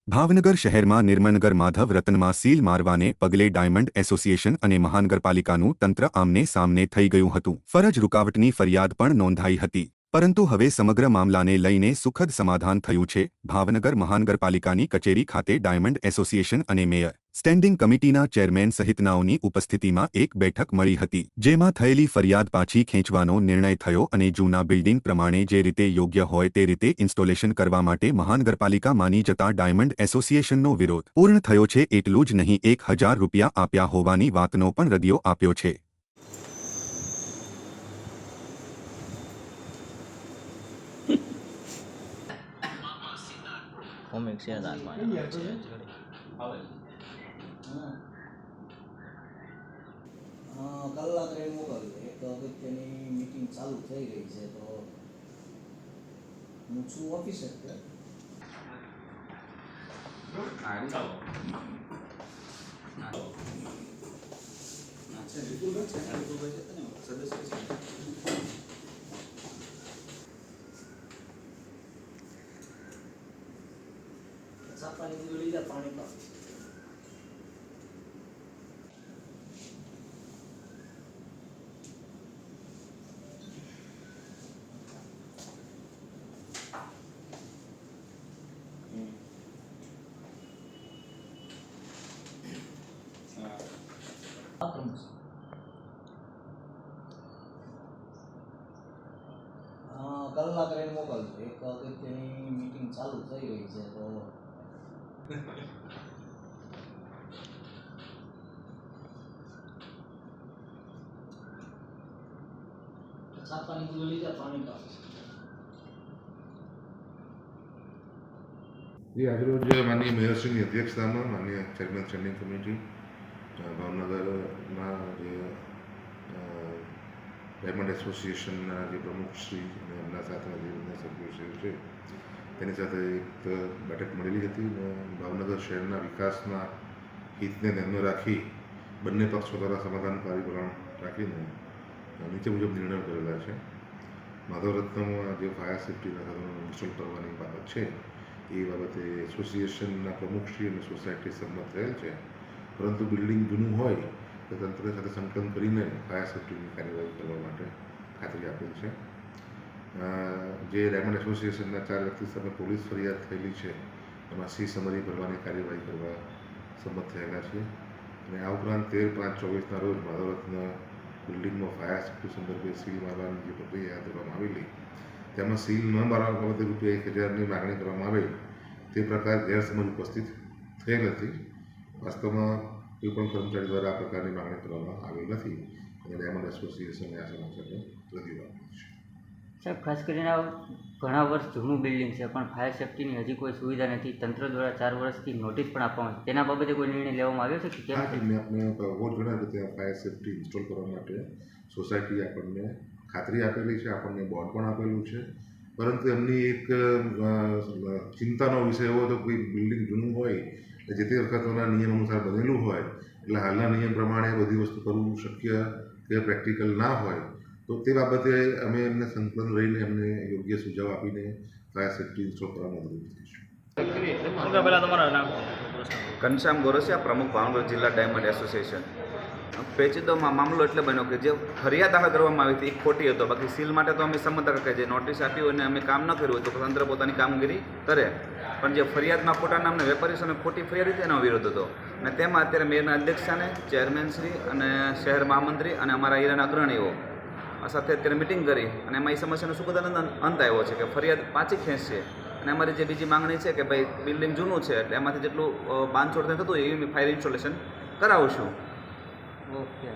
ભાવનગર શહેરમાં નિર્મળનગર માધવ રતનમાં સીલ મારવાને પગલે diamond association અને મહાનગરપાલિકાનું તંત્ર આમને સામને થઈ ગયું હતું। ફરજ રૂકાવટની ફરિયાદ પણ નોંધાઈ હતી, પરંતુ હવે સમગ્ર મામલાને લઈને સુખદ સમાધાન થયું છે। ભાવનગર મહાનગરપાલિકાની કચેરી ખાતે ડાયમંડ એસોસિએશન અને મેયર સ્ટેન્ડિંગ કમિટીના ચેરમેન સહિતનાઓની ઉપસ્થિતિમાં એક બેઠક મળી હતી, જેમાં થયેલી ફરિયાદ પાછી ખેંચવાનો નિર્ણય થયો અને જૂના બિલ્ડિંગ પ્રમાણે જે રીતે યોગ્ય હોય તે રીતે ઇન્સ્ટોલેશન કરવા માટે મહાનગરપાલિકા માની જતા ડાયમંડ એસોસિએશનનો વિરોધ પૂર્ણ થયો છે। એટલું જ નહીં, 1000 રૂપિયા આપ્યા હોવાની વાતનો પણ રદિયો આપ્યો છે। કોમિક છે દાંતમાં કલાક રહી મોકલ એક અગત્યની મીટિંગ ચાલુ થઈ ગઈ છે, તો હું છું ઓફિસર કે પાણી લઈ જા પાણી પા કલાક રહીને મોકલ એક અગત્યની મીટિંગ ચાલુ થઈ ગઈ છે, તો પાણી લઈ જા પાણી પા जी આજરોજ માનનીય મેયરશ્રીની અધ્યક્ષતામાં માનનીય ચેરમેન સ્ટેન્ડિંગ કમિટી ભાવનગરના જે ડાયમંડ એસોસિએશનના જે પ્રમુખશ્રી અને એમના સાથેના જે બધા સભ્યોશ્રીઓ છે તેની સાથે એક બેઠક મળેલી હતી અને ભાવનગર શહેરના વિકાસના હિતને ધ્યાનમાં રાખી બંને પક્ષો દ્વારા સમાધાનકારી વલણ રાખીને નીચે મુજબ નિર્ણયો કરેલા છે। માધવ રત્નમાં જે ફાયર સેફ્ટીના સાધનો ઇન્સ્ટોલ કરવાની બાબત છે એ બાબતે એસોસિએશનના પ્રમુખશ્રી અને સોસાયટી સંમત થયેલ છે, પરંતુ બિલ્ડિંગ જૂનું હોય તો તંત્ર સાથે સંકલન કરીને ફાયર સેફ્ટીની કાર્યવાહી કરવા માટે ખાતરી આપેલ છે। જે ડાયમંડ એસોસિએશનના 4 વ્યક્તિ સામે પોલીસ ફરિયાદ થયેલી છે એમાં સી સમરી ભરવાની કાર્યવાહી કરવા સંમત થયેલા છે અને આ ઉપરાંત 13/5/24ના રોજ માધવ રત્ન બિલ્ડિંગમાં ફાયર સેફ્ટી સંદર્ભે સીલ મારવાની જે પ્રક્રિયા હાથ ધરવામાં આવેલી તેમાં સીલ ન મારવા બાબતે ₹1000ની માગણી કરવામાં આવેલ તે પ્રકાર ગેરસમજ ઉપસ્થિત થયેલ હતી। વાસ્તવમાં કોઈ પણ કર્મચારી દ્વારા આ પ્રકારની માગણી કરવામાં આવી નથી અને ડાયમંડ એસોસિએશને આ સમાચારને રજૂ આપ્યું છે। સાહેબ, ખાસ કરીને ઘણા વર્ષ જૂનું બિલ્ડિંગ છે પણ ફાયર સેફ્ટીની હજી કોઈ સુવિધા નથી। તંત્ર દ્વારા 4 વર્ષથી નોટિસ પણ આપવામાં આવી, તેના બાબતે કોઈ નિર્ણય લેવામાં આવ્યો છે કે કેમ? મેં આપણે અગાઉ જણાવ્યું કે ત્યાં ફાયર સેફ્ટી ઇન્સ્ટોલ કરવા માટે સોસાયટી આપણને ખાતરી આપેલી છે, આપણને બોર્ડ પણ આપેલું છે, પરંતુ એમની એક ચિંતાનો વિષય એવો હતો કોઈ બિલ્ડિંગ જૂનું હોય એટલે જે તે વખતના નિયમ અનુસાર બનેલું હોય એટલે હાલના નિયમ પ્રમાણે બધી વસ્તુ કરવું શક્ય કે પ્રેક્ટિકલ ના હોય, તો તે બાબતે અમે એમને સંકલન રહીને એમને યોગ્ય સુઝાવ આપીને ફાયર સેફ્ટી ઇન્સ્ટોલ કરવામાં મદદ કરીશું। ઘનશ્યામ ગોરસિયા, પ્રમુખ ભાવનગર જિલ્લા ડાયમંડ એસોસિએશન। પેચીદો મામલો એટલે બન્યો કે જે ફરિયાદ દાખલ કરવામાં આવી હતી એ ખોટી હતો, બાકી સીલ માટે તો અમે સંમત હતા કે જે નોટિસ આપી હોય અને અમે કામ ન કર્યું હોય તો તંત્ર પોતાની કામગીરી કરે, પણ જે ફરિયાદમાં ખોટા નામના વેપારી સામે ખોટી ફરિયાદ હતી એનો વિરોધ હતો અને તેમાં અત્યારે મેયરના અધ્યક્ષાને ચેરમેનશ્રી અને શહેર મહામંત્રી અને અમારા એરિયાના અગ્રણીઓ સાથે અત્યારે મિટિંગ કરી અને એમાં એ સમસ્યાનો સુખદ અંત આવ્યો છે કે ફરિયાદ પાછી ખેંચશે અને અમારી જે બીજી માંગણી છે કે ભાઈ બિલ્ડિંગ જૂનું છે એટલે એમાંથી જેટલું બાંધછોડ થતું હોય એવી ફાયર ઇન્સ્ટોલેશન કરાવશું। ઓકે।